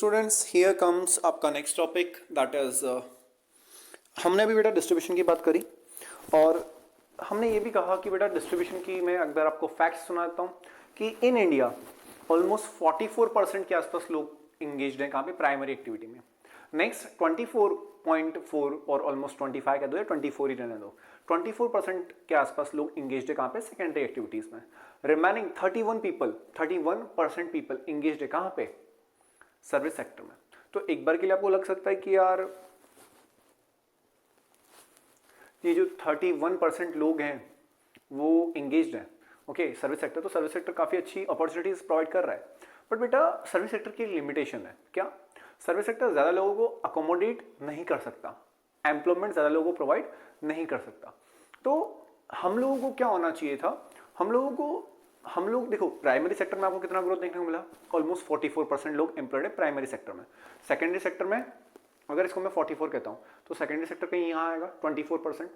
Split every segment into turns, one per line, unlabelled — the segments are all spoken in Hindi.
स्टूडेंट्स हियर कम्स आपका नेक्स्ट टॉपिक दैट इज हमने अभी बेटा डिस्ट्रीब्यूशन की बात करी और हमने ये भी कहा कि बेटा डिस्ट्रीब्यूशन की मैं अगर आपको फैक्ट्स सुनाता हूँ कि इन इंडिया ऑलमोस्ट 44% के आसपास लोग इंगेज्ड हैं कहाँ पे प्राइमरी एक्टिविटी में। नेक्स्ट 24.4 और ऑलमोस्ट 25 कह दो या 24 ही रहने दो, 24% के आसपास लोग इंगेज्ड है कहाँ पे सेकेंडरी एक्टिविटीज में। रिमेनिंग 31% पीपल इंगेज्ड है कहाँ पे सर्विस सेक्टर में। तो एक बार के लिए आपको लग सकता है कि यार ये जो 31% लोग हैं वो इंगेज्ड हैं ओके सर्विस सेक्टर, तो सर्विस सेक्टर काफी अच्छी अपॉर्चुनिटीज प्रोवाइड कर रहा है। बट बेटा सर्विस सेक्टर की लिमिटेशन है क्या, सर्विस सेक्टर ज्यादा लोगों को अकोमोडेट नहीं कर सकता, एम्प्लॉयमेंट ज्यादा लोगों को प्रोवाइड नहीं कर सकता। तो हम लोगों को क्या होना चाहिए था, हम लोग देखो प्राइमरी सेक्टर में आपको कितना ग्रोथ देखने को मिला, ऑलमोस्ट 44% लोग एम्प्लॉयड है प्राइमरी सेक्टर में। सेकेंडरी सेक्टर में अगर इसको मैं 44 कहता हूं तो सेकेंडरी सेक्टर कहीं यहां आएगा 24%।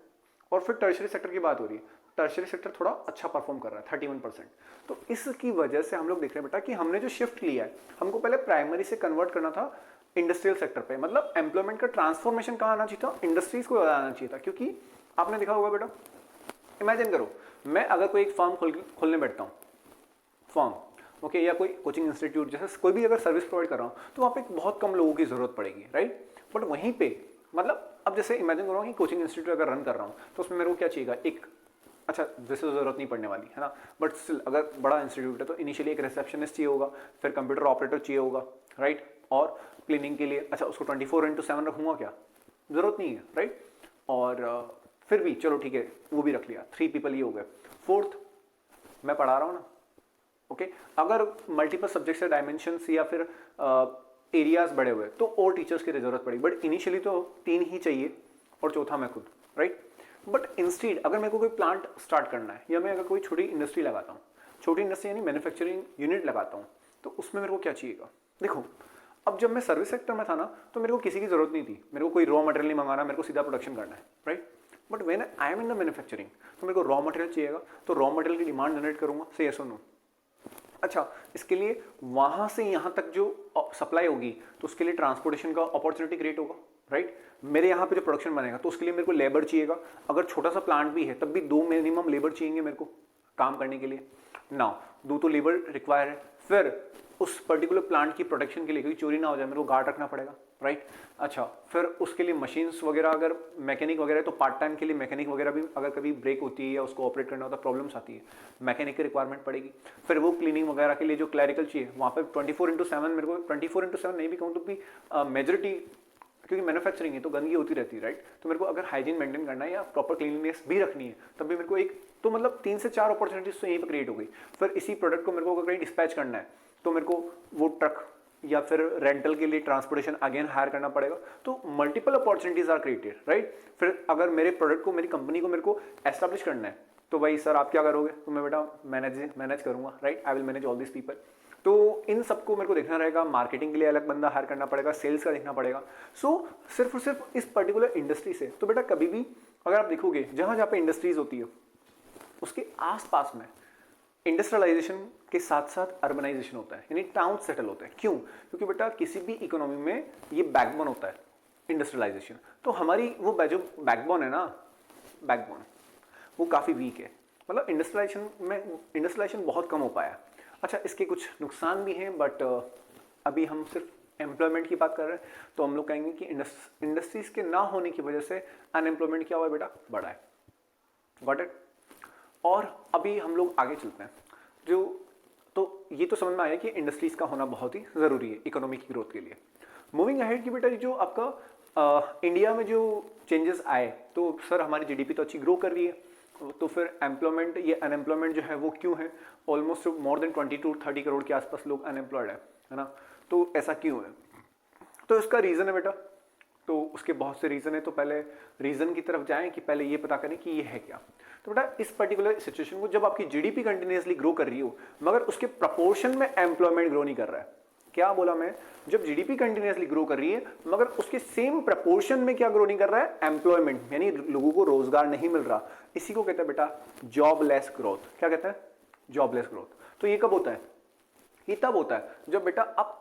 और फिर टर्शियरी सेक्टर की बात हो रही है, टर्शियरी सेक्टर थोड़ा अच्छा परफॉर्म कर रहा है 31%। तो इसकी वजह से हम लोग देख रहे हैं बेटा कि हमने जो शिफ्ट लिया है, हमको पहले प्राइमरी से कन्वर्ट करना था इंडस्ट्रियल सेक्टर पे, मतलब एम्प्लॉयमेंट का ट्रांसफॉर्मेशन कहां आना चाहिए था, इंडस्ट्रीज को आना चाहिए था। क्योंकि आपने देखा होगा बेटा, इमेजिन करो मैं अगर कोई एक फर्म खोलने बैठता हूं फॉर्म ओके या कोई कोचिंग इंस्टीट्यूट जैसे कोई भी अगर सर्विस प्रोवाइड कर रहा हूँ तो वहाँ पे बहुत कम लोगों की जरूरत पड़ेगी राइट। बट वहीं पे मतलब अब जैसे इमेजिन करो कि कोचिंग इंस्टीट्यूट अगर रन कर रहा हूँ तो उसमें मेरे को क्या चाहिएगा, एक अच्छा वैसे तो जरूरत नहीं पड़ने वाली है ना, बट स्टिल अगर बड़ा इंस्टीट्यूट है तो इनिशियली एक रिसेप्शनिस्ट चाहिए होगा, फिर कंप्यूटर ऑपरेटर चाहिए होगा राइट, और क्लीनिंग के लिए अच्छा उसको 24/7 रखूंगा क्या, जरूरत नहीं है राइट। और फिर भी चलो ठीक है वो भी रख लिया, 3 पीपल ये हो गए। फोर्थ मैं पढ़ा रहा हूँ ना ओके अगर मल्टीपल सब्जेक्ट्स या डायमेंशंस या फिर एरियाज बड़े हुए तो और टीचर्स की जरूरत पड़ी, बट इनिशियली तो 3 ही चाहिए और चौथा मैं खुद राइट। बट इंस्टीड अगर मेरे को कोई प्लांट स्टार्ट करना है या मैं अगर कोई छोटी इंडस्ट्री लगाता हूँ, छोटी इंडस्ट्री यानी मैन्युफैक्चरिंग यूनिट लगाता हूँ, तो उसमें मेरे को क्या चाहिएगा। देखो अब जब मैं सर्विस सेक्टर में था ना तो मेरे को किसी की जरूरत नहीं थी, मेरे को कोई रॉ मटेरियल नहीं मंगाना, मेरे को सीधा प्रोडक्शन करना है right. But when I am in the manufacturing तो मेरे को रॉ मटेरियल चाहिएगा, तो रॉ मटेरियल की डिमांड जनरेट करूंगा, से यस और नो। अच्छा इसके लिए वहां से यहां तक जो सप्लाई होगी तो उसके लिए ट्रांसपोर्टेशन का अपॉर्चुनिटी क्रिएट होगा राइट। मेरे यहाँ पे जो प्रोडक्शन बनेगा तो उसके लिए मेरे को लेबर चाहिएगा, अगर छोटा सा प्लांट भी है तब भी 2 मिनिमम लेबर चाहिए मेरे को काम करने के लिए। नाउ 2 तो लेबर रिक्वायर है, फिर उस पर्टिकुलर प्लांट की प्रोटेक्शन के लिए क्योंकि चोरी ना हो जाए मेरे को गार्ड रखना पड़ेगा राइट। अच्छा फिर उसके लिए मशीन्स वगैरह अगर मैकेनिक वगैरह तो पार्ट टाइम के लिए मैकेनिक वगैरह भी अगर कभी ब्रेक होती है या उसको ऑपरेट करना होता है प्रॉब्लम्स आती है, मैकेनिक की रिक्वायरमेंट पड़ेगी। फिर वो क्लीनिंग वगैरह के लिए जो क्लैरिकल चाहिए वहाँ पे 24/7 मेरे को 24/7 नहीं भी कहूँ तो भी मेजोरिटी, क्योंकि मैन्युफैक्चरिंग है तो गंदगी होती रहती है राइट। तो मेरे को अगर हाइजीन मेंटेन करना है या प्रॉपर क्लीनलीनेस भी रखनी है तब भी मेरे को एक तो मतलब 3 से 4 अपॉर्चुनिटीज तो यहीं पर क्रिएट हो गई। फिर इसी प्रोडक्ट को मेरे को अगर कहीं डिस्पैच करना है तो मेरे को वो ट्रक या फिर रेंटल के लिए ट्रांसपोर्टेशन अगेन हायर करना पड़ेगा, तो multiple opportunities are created right. फिर अगर मेरे प्रोडक्ट को मेरी कंपनी को मेरे को एस्टैब्लिश करना है तो भाई सर आप क्या करोगे, तो मैं बेटा मैनेज करूंगा right, I will manage all this people. तो इन सबको मेरे को देखना रहेगा, मार्केटिंग के लिए अलग बंदा हायर करना पड़ेगा, सेल्स का देखना पड़ेगा। सो सिर्फ और सिर्फ इस पर्टिकुलर इंडस्ट्री से तो बेटा कभी भी अगर आप देखोगे जहां जहां पे इंडस्ट्रीज होती है उसके आसपास में इंडस्ट्रियलाइजेशन के साथ साथ अर्बनाइजेशन होता है, यानी टाउन सेटल होते हैं। क्यों, क्योंकि बेटा किसी भी इकोनॉमी में ये बैकबोन होता है इंडस्ट्रियलाइजेशन। तो हमारी वो जो बैकबोन है ना, बैकबोन वो काफी वीक है, मतलब इंडस्ट्रियलाइजेशन बहुत कम हो पाया। अच्छा इसके कुछ नुकसान भी हैं, बट अभी हम सिर्फ एम्प्लॉयमेंट की बात कर रहे हैं तो हम लोग कहेंगे कि इंडस्ट्रीज के ना होने की वजह से अनएम्प्लॉयमेंट क्या हुआ है बेटा, बढ़ा है। Got it. और अभी हम लोग आगे चलते हैं, जो तो ये तो समझ में आया कि इंडस्ट्रीज का होना बहुत ही जरूरी है इकोनॉमी की ग्रोथ के लिए। मूविंग अहेड की बेटा जो आपका इंडिया में जो चेंजेस आए, तो सर हमारी जीडीपी तो अच्छी ग्रो कर रही है, तो फिर एम्प्लॉयमेंट ये अनएम्प्लॉयमेंट जो है वो क्यों है, almost more than 20 to 30 crore के आसपास लोग अनएम्प्लॉयड है ना। तो ऐसा क्यों है, तो इसका रीजन है बेटा, तो उसके बहुत से रीजन है। तो पहले रीजन की तरफ जाएं कि पहले ये पता करें कि ये है क्या। तो बेटा इस पर्टिकुलर सिचुएशन को जब आपकी जीडीपी कंटिन्यूअसली ग्रो कर रही हो मगर उसके प्रपोर्शन में एम्प्लॉयमेंट ग्रो नहीं कर रहा है, क्या बोला मैं, जब जीडीपी कंटिन्यूअसली ग्रो कर रही है मगर उसके सेम प्रपोर्शन में क्या ग्रो नहीं कर रहा है, एम्प्लॉयमेंट, यानी लोगों को रोजगार नहीं मिल रहा। इसी को कहते हैं बेटा जॉबलेस ग्रोथ। क्या कहते हैं, जॉबलेस ग्रोथ। तो ये कब होता है, ये तब होता है जब बेटा आप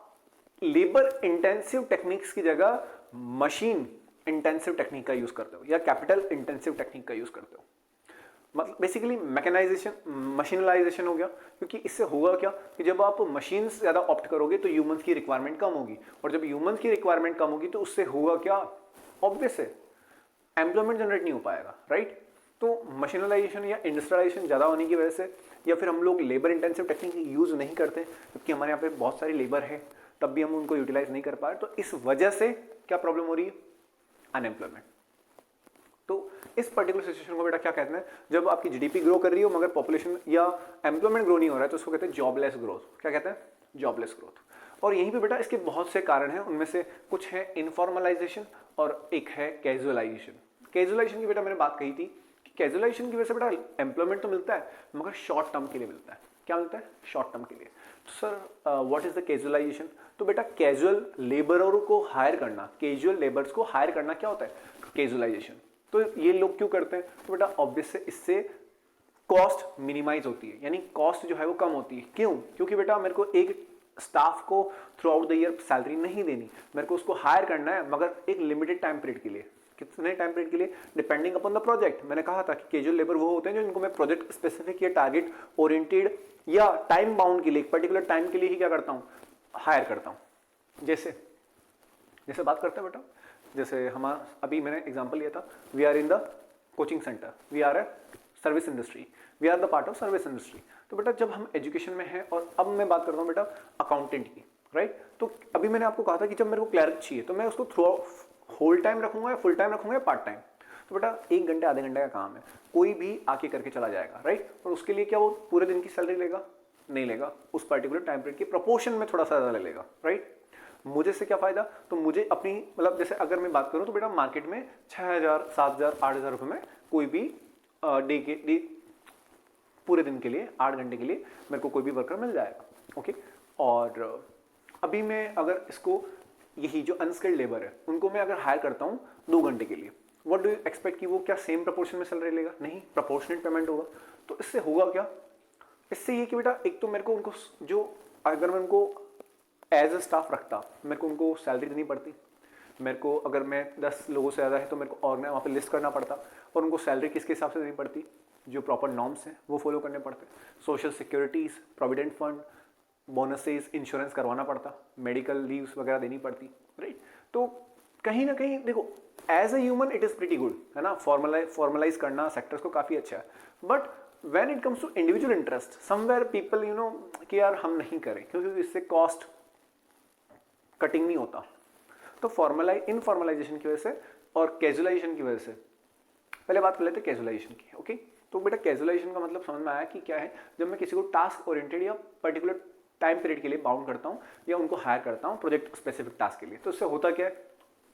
लेबर इंटेंसिव टेक्निक्स की जगह मशीन इंटेंसिव टेक्निक का यूज करते हो या कैपिटल इंटेंसिव टेक्निक का यूज करते हो। मतलब बेसिकली मैकेनाइजेशन, मशीनलाइजेशन हो गया। क्योंकि इससे होगा क्या कि जब आप मशीन ज़्यादा ऑप्ट करोगे तो ह्यूमंस की रिक्वायरमेंट कम होगी, और जब ह्यूमंस की रिक्वायरमेंट कम होगी तो उससे होगा क्या, ऑब्वियस है एम्प्लॉयमेंट जनरेट नहीं हो पाएगा, राइट। तो मशीनलाइजेशन या इंडस्ट्रियलाइजेशन ज़्यादा होने की वजह से, या फिर हम लोग लेबर इंटेंसिव टेक्निक यूज़ नहीं करते क्योंकि हमारे यहाँ पे बहुत सारी लेबर है, तब भी हम उनको यूटिलाइज नहीं कर पा रहे, तो इस वजह से क्या प्रॉब्लम हो रही है, अनएम्प्लॉयमेंट। तो इस पर्टिकुलर सिचुएशन को बेटा क्या कहते हैं, जब आपकी जीडीपी ग्रो कर रही हो मगर पॉपुलेशन या एम्प्लॉयमेंट ग्रो नहीं हो रहा है, तो उसको कहते हैं जॉबलेस ग्रोथ। क्या कहते हैं, जॉबलेस ग्रोथ। और यहीं पे बेटा इसके बहुत से कारण हैं, उनमें से कुछ है इनफॉर्मलाइजेशन और एक है कैजुअलाइजेशन। कैजुअलाइजेशन की बेटा मैंने बात कही थी कि कैजुअलाइजेशन की वजह से बेटा एम्प्लॉयमेंट तो मिलता है मगर शॉर्ट टर्म के लिए मिलता है। क्या मिलता है, शॉर्ट टर्म के लिए। तो sir what is the casualisation, तो बेटा कैजुअल लेबरों को हायर करना, कैजुअल लेबर्स को हायर करना क्या होता है, कैजुअलाइजेशन। तो ये लोग क्यों करते हैं, तो बेटा ऑब्वियस से इससे कॉस्ट मिनिमाइज होती है, यानी कॉस्ट जो है वो कम होती है। क्यों, क्योंकि बेटा मेरे को एक स्टाफ को through out the year salary नहीं देनी, मेरे को उसको हायर करना है मगर एक लिमिटेड टाइम पीरियड के लिए। कितने टाइम पीरियड के लिए, डिपेंडिंग अपॉन द प्रोजेक्ट। मैंने कहा था कि कैजुअल लेबर वो होते हैं जो इनको मैं प्रोजेक्ट स्पेसिफिक या टारगेट ओरिएंटेड या टाइम बाउंड के लिए, एक पर्टिकुलर टाइम के लिए ही क्या करता हूं, हायर करता हूं। जैसे जैसे बात करते हैं बेटा, जैसे हमारा अभी मैंने एग्जांपल लिया था, we are in the coaching centre, we are a service industry, we are the part of service industry. तो बेटा जब हम एजुकेशन में हैं, और अब मैं बात करता हूँ बेटा अकाउंटेंट की, राइट। तो अभी मैंने आपको कहा था कि जब मेरे को क्लर्क चाहिए तो मैं उसको थ्रू होल टाइम रखूंगा या फुल टाइम रखूंगा या पार्ट टाइम। तो बेटा 1 घंटे आधे घंटे का काम है, कोई भी आके करके चला जाएगा, राइट। और उसके लिए क्या वो पूरे दिन की सैलरी लेगा, नहीं लेगा, उस पर्टिकुलर टाइम पीरियड के प्रोपोर्शन में थोड़ा सा ज्यादा ले लेगा, राइट। मुझे से क्या फायदा, तो मुझे अपनी मतलब जैसे अगर मैं बात करूं तो बेटा मार्केट में 6000 7000 8000 रुपए में कोई भी डे पूरे दिन के लिए 8 घंटे के लिए मेरे को कोई भी वर्कर मिल जाएगा, ओके। और अभी मैं अगर इसको यही जो अनस्किल्ड लेबर है उनको मैं अगर हायर करता हूं 2 घंटे के लिए, व्हाट डू यू एक्सपेक्ट कि वो क्या सेम प्रोपोर्शन में सैलरी लेगा, नहीं, प्रोपोर्शनेट पेमेंट होगा। तो इससे होगा क्या, इससे ये कि बेटा एक तो मेरे को उनको जो अगर मैं उनको एज अ स्टाफ रखता, मेरे को उनको सैलरी देनी पड़ती, मेरे को अगर मैं 10 लोगों से ज़्यादा है तो मेरे को और वहाँ पे लिस्ट करना पड़ता, और उनको सैलरी किसके हिसाब से देनी पड़ती, जो प्रॉपर नॉर्म्स हैं वो फॉलो करने पड़ते, social securities, provident fund, bonuses, insurance करवाना पड़ता, मेडिकल लीव्स वगैरह देनी पड़ती, राइट। तो कहीं ना कहीं देखो as a human it is pretty good, है ना, फॉर्मलाइज करना सेक्टर्स को काफ़ी अच्छा है, but when it comes to individual interest somewhere people you know कि यार हम नहीं करें क्योंकि इससे कॉस्ट कटिंग नहीं होता। तो इनफॉर्मलाइजेशन की वजह से और कैजुअलाइजेशन की वजह से, पहले बात कर लेते हैं कैजुअलाइजेशन की, ओके। तो बेटा कैजुअलाइजेशन का मतलब समझ में आया कि क्या है, जब मैं किसी को टास्क ओरिएंटेड या पर्टिकुलर टाइम पीरियड के लिए बाउंड करता हूं या उनको हायर करता हूं प्रोजेक्ट स्पेसिफिक टास्क के लिए, तो उससे होता क्या है,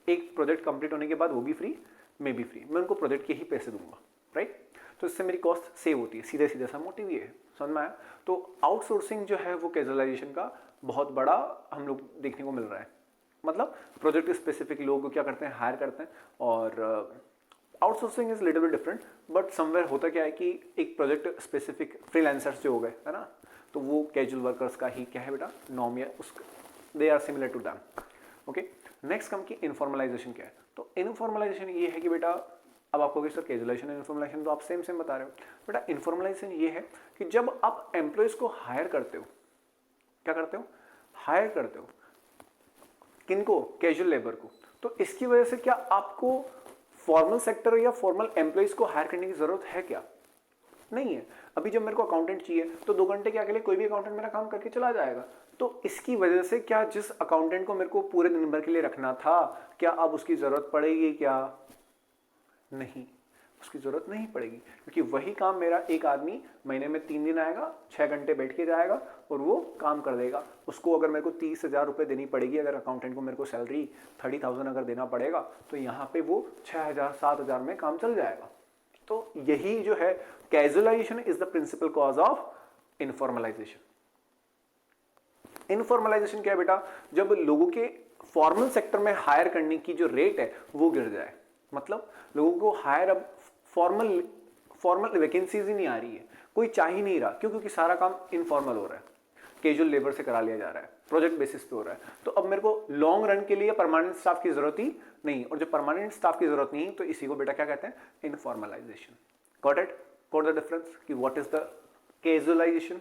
एक प्रोजेक्ट कंप्लीट होने के बाद वो भी फ्री, मैं भी फ्री, मैं उनको प्रोजेक्ट के ही पैसे दूंगा, राइट। तो इससे मेरी कॉस्ट सेव होती है, सीधे सीधे सा मोटिव ये है, समझ में आया। तो आउटसोर्सिंग जो है वो कैजुअलाइजेशन का बहुत बड़ा हम लोग देखने को मिल रहा है, मतलब प्रोजेक्ट स्पेसिफिक लोग क्या करते हैं, हायर करते हैं। और outsourcing is little bit different, but somewhere होता क्या है कि एक प्रोजेक्ट स्पेसिफिक फ्रीलांसर्स जो हो गए, है ना, तो वो कैजुअल वर्कर्स का ही क्या है बेटा नॉर्म, या they are similar to them, okay. Next कम की इनफॉर्मलाइजेशन क्या है, तो इनफॉर्मलाइजेशन ये है कि बेटा अब आपको सर कैजुअलाइजेशन इनफॉर्मलाइजेशन तो आप सेम सेम बता रहे हो, बेटा इनफॉर्मलाइजेशन ये है कि जब आप एम्प्लॉयज को हायर करते हो, क्या करते हो, हायर करते हो किनको, कैजुअल लेबर को, तो इसकी वजह से क्या आपको फॉर्मल सेक्टर या फॉर्मल एम्प्लॉइज को हायर करने की जरूरत है क्या, नहीं है। अभी जब मेरे को अकाउंटेंट चाहिए तो 2 घंटे के लिए कोई भी अकाउंटेंट मेरा काम करके चला जाएगा, तो इसकी वजह से क्या जिस अकाउंटेंट को मेरे को पूरे दिन भर के लिए रखना था, क्या अब उसकी जरूरत पड़ेगी क्या, नहीं, उसकी जरूरत नहीं पड़ेगी, क्योंकि वही काम मेरा एक आदमी महीने में 3 दिन आएगा, 6 घंटे बैठ के जाएगा और वो काम कर देगा। उसको अगर मेरे को 30,000 रुपये देनी पड़ेगी, अगर अकाउंटेंट को मेरे को सैलरी 30,000 अगर देना पड़ेगा, तो यहाँ पे वो 6,000 7,000 में काम चल जाएगा। तो यही जो है casualisation is the principal cause of informalisation. Informalisation क्या है बेटा, जब लोगों के फॉर्मल सेक्टर में हायर करने की जो रेट है वो गिर जाए, मतलब लोगों को हायर अब फॉर्मल वैकेंसीज ही नहीं आ रही है, कोई चाह ही नहीं रहा, क्यों, क्योंकि सारा काम इनफॉर्मल हो रहा है। कैजुअल लेबर से करा लिया जा रहा है, प्रोजेक्ट बेसिस पे हो रहा है। तो अब मेरे को लॉन्ग रन के लिए परमानेंट स्टाफ की जरूरत ही नहीं, और जब परमानेंट स्टाफ की जरूरत नहीं तो इसी को बेटा क्या कहते हैं, informalisation. Got it? Got the difference कि what is the casualisation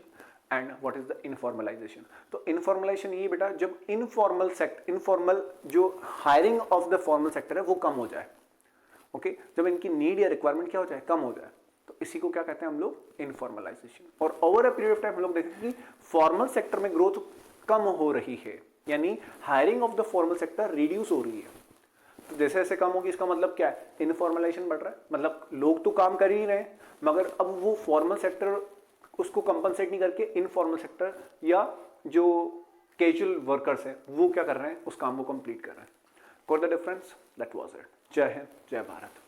and what is the informalisation. तो इनफॉर्मलाइजेशन ये बेटा जब इनफॉर्मल जो hiring of the formal sector है वो कम हो जाए, ओके, जब इनकी नीड या रिक्वायरमेंट क्या हो जाए, कम हो जाए, तो इसी को क्या कहते हैं हम लोग, इनफॉर्मलाइजेशन। और over a period of time हम लोग देखेंगे कि फॉर्मल सेक्टर में ग्रोथ कम हो रही है, यानी hiring of the formal sector reduce हो रही है। तो जैसे जैसे कम होगी इसका मतलब क्या है, इनफॉर्मलाइजेशन बढ़ रहा है, मतलब लोग तो काम कर ही रहे हैं मगर अब वो फॉर्मल सेक्टर उसको कंपनसेट नहीं करके इनफॉर्मल सेक्टर या जो कैजुअल वर्कर्स हैं वो क्या कर रहे हैं, उस काम को कंप्लीट कर रहे हैं। Got the difference? That was it. जय हिंद, जय भारत।